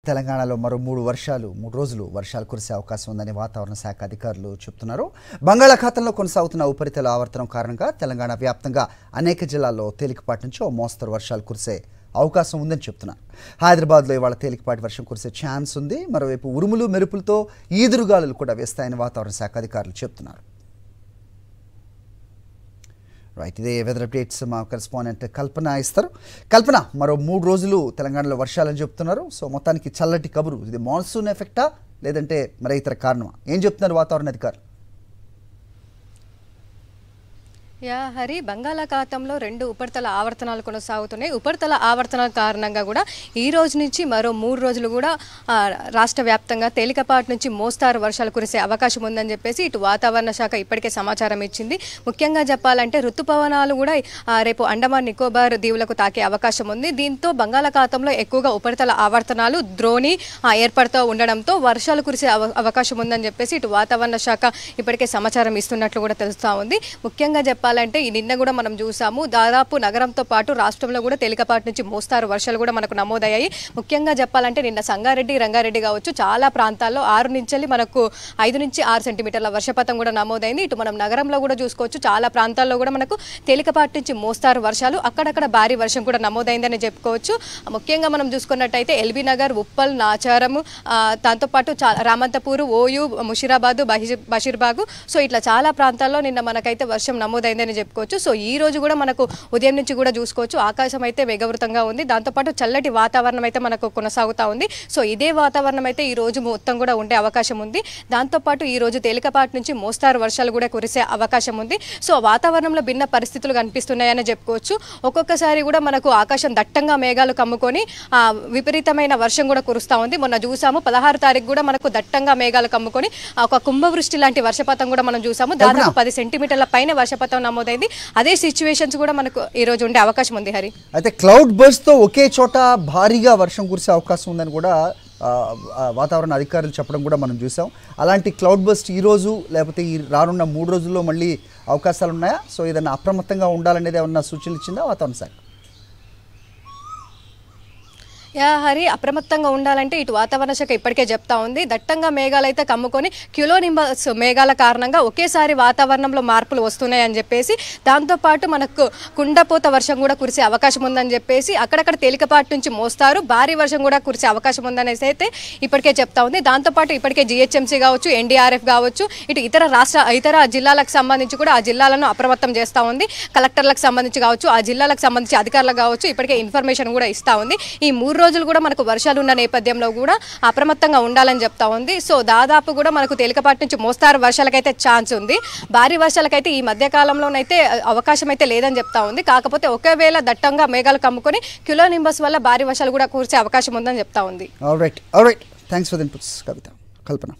తెలంగాణలో మరో 3 రోజులు వర్షాలు కురిసే అవకాశం ఉందని వాతావరణ శాఖ అధికారులు చెప్తున్నారు. బంగాళాఖాతంలో కొనసాగుతున్న ఉపరితల ఆవర్తనం కారణంగా తెలంగాణ వ్యాప్తంగా అనేక జిల్లాల్లో తేలికపాటి నుంచి ఓ మోస్తరు వర్షాలు కురిసే అవకాశం ఉందని చెప్తున్నారు. హైదరాబాద్లో ఇవాళ తేలికపాటి వర్షం కురిసే ఛాన్స్ ఉంది. మరోవైపు ఉరుములు మెరుపులతో ఈదురుగాలులు కూడా వేస్తాయని వాతావరణ శాఖ అధికారులు చెప్తున్నారు. రైట్, ఇదే వెదర్ అప్డేట్స్ మా కరెస్పాండెంట్ కల్పన ఇస్తారు. కల్పన, మరో 3 రోజులు తెలంగాణలో వర్షాలని చెప్తున్నారు. సో మొత్తానికి చల్లటి కబురు. ఇది మాన్సూన్ ఎఫెక్టా లేదంటే మరి ఇతర కారణమా? ఏం చెప్తున్నారు వాతావరణ అధికారులు? హరి, బంగాళాఖాతంలో 2 ఉపరితల ఆవర్తనాలు కొనసాగుతున్నాయి. ఉపరితల ఆవర్తనాల కారణంగా కూడా ఈ రోజు నుంచి మరో 3 రోజులు కూడా రాష్ట్ర వ్యాప్తంగా తేలికపాటి నుంచి మోస్తారు వర్షాలు కురిసే అవకాశం ఉందని చెప్పేసి ఇటు వాతావరణ శాఖ ఇప్పటికే సమాచారం ఇచ్చింది. ముఖ్యంగా చెప్పాలంటే ఋతుపవనాలు కూడా రేపు అండమాన్ నికోబార్ దీవులకు తాకే అవకాశం ఉంది. దీంతో బంగాళాఖాతంలో ఎక్కువగా ఉపరితల ఆవర్తనాలు ద్రోణి ఏర్పడుతూ ఉండడంతో వర్షాలు కురిసే అవకాశం ఉందని చెప్పేసి ఇటు వాతావరణ శాఖ ఇప్పటికే సమాచారం ఇస్తున్నట్లు కూడా తెలుస్తూ ఉంది. ముఖ్యంగా చెప్పాలంటే ఈ నిన్న కూడా మనం చూసాము, దాదాపు నగరంతో పాటు రాష్ట్రంలో కూడా తేలికపాటి నుంచి మోస్తారు వర్షాలు కూడా మనకు నమోదయ్యాయి. ముఖ్యంగా చెప్పాలంటే నిన్న సంగారెడ్డి, రంగారెడ్డి కావచ్చు, చాలా ప్రాంతాల్లో 6 నుంచి మనకు 5 నుంచి 6 సెంటీమీటర్ల వర్షపాతం కూడా నమోదైంది. ఇటు మనం నగరంలో కూడా చూసుకోవచ్చు, చాలా ప్రాంతాల్లో కూడా మనకు తేలికపాటి నుంచి మోస్తారు వర్షాలు, అక్కడక్కడ భారీ వర్షం కూడా నమోదైందని చెప్పుకోవచ్చు. ముఖ్యంగా మనం చూసుకున్నట్టయితే ఎల్బీ నగర్, ఉప్పల్, నాచారము, దాంతోపాటు రామంతపూరు, ఓయూ, ముషిరాబాదు, బషీర్బాగు, సో ఇట్లా చాలా ప్రాంతాల్లో నిన్న మనకైతే వర్షం నమోదైంది అని చెప్పుకోవచ్చు. సో ఈ రోజు కూడా మనకు ఉదయం నుంచి కూడా చూసుకోవచ్చు, ఆకాశం అయితే మేఘవృతంగా ఉంది. దాంతోపాటు చల్లటి వాతావరణం అయితే మనకు కొనసాగుతూ ఉంది. సో ఇదే వాతావరణం అయితే ఈ రోజు మొత్తం కూడా ఉండే అవకాశం ఉంది. దాంతోపాటు ఈ రోజు తేలికపాటి నుంచి మోస్తారు వర్షాలు కూడా కురిసే అవకాశం ఉంది. సో వాతావరణంలో భిన్న పరిస్థితులు కనిపిస్తున్నాయని చెప్పుకోవచ్చు. ఒక్కొక్కసారి కూడా మనకు ఆకాశం దట్టంగా మేఘాలు కమ్ముకొని విపరీతమైన వర్షం కూడా కురుస్తూ ఉంది. మొన్న చూసాము 16 తారీఖు కూడా మనకు దట్టంగా మేఘాలు కమ్ముకొని ఒక కుంభవృష్టి లాంటి వర్షపాతం కూడా మనం చూసాము. దాదాపు 10 సెంటీమీటర్ల పైన వర్షపాతం నమోదైంది. అదే సిచ్యువేషన్స్ కూడా మనకు ఈ రోజు ఉండే అవకాశం ఉంది. హరి, అయితే క్లౌడ్ బర్స్ట్ తో ఒకే చోట భారీగా వర్షం కురిసే అవకాశం ఉందని కూడా వాతావరణ అధికారులు చెప్పడం కూడా మనం చూసాం. అలాంటి క్లౌడ్ బర్స్ట్ ఈ రోజు లేకపోతే ఈ రానున్న 3 రోజుల్లో మళ్ళీ అవకాశాలు ఉన్నాయా? సో ఏదైనా అప్రమత్తంగా ఉండాలనేది ఏమన్నా సూచనలు ఇచ్చిందా వాతావరణ శాఖ? హరి, అప్రమత్తంగా ఉండాలంటే ఇటు వాతావరణ శాఖ ఇప్పటికే చెప్తా ఉంది. దట్టంగా మేఘాలు అయితే కమ్ముకొని క్యులోనింబస్ మేఘాల కారణంగా ఒకేసారి వాతావరణంలో మార్పులు వస్తున్నాయని చెప్పేసి, దాంతోపాటు మనకు కుండపోత వర్షం కూడా కురిసే అవకాశం ఉందని చెప్పేసి, అక్కడక్కడ తేలికపాటి నుంచి మోస్తారు భారీ వర్షం కూడా కురిసే అవకాశం ఉందనేసి అయితే ఇప్పటికే చెప్తా ఉంది. దాంతోపాటు ఇప్పటికే జిహెచ్ఎంసీ కావచ్చు, ఎన్డీఆర్ఎఫ్ కావచ్చు, ఇటు ఇతర జిల్లాలకు సంబంధించి కూడా ఆ జిల్లాలను అప్రమత్తం చేస్తూ ఉంది. కలెక్టర్లకు సంబంధించి కావచ్చు, ఆ జిల్లాలకు సంబంధించి అధికారులకు కావచ్చు, ఇప్పటికే ఇన్ఫర్మేషన్ కూడా ఇస్తూ ఉంది. ఈ 3 రోజులు కూడా మనకు వర్షాలు ఉన్న నేపథ్యంలో కూడా అప్రమత్తంగా ఉండాలని చెప్తా ఉంది. సో దాదాపు కూడా మనకు తేలికపాటి నుంచి మోస్తారు వర్షాలకైతే ఛాన్స్ ఉంది. భారీ వర్షాలకైతే ఈ మధ్య కాలంలోనైతే అవకాశం అయితే లేదని చెప్తా ఉంది. కాకపోతే ఒకవేళ దట్టంగా మేఘాలు కమ్ముకొని క్యులోనింబస్ వల్ల భారీ వర్షాలు కూడా కురిసే అవకాశం ఉందని చెప్తా ఉంది. All right, thanks for the inputs Kalpana.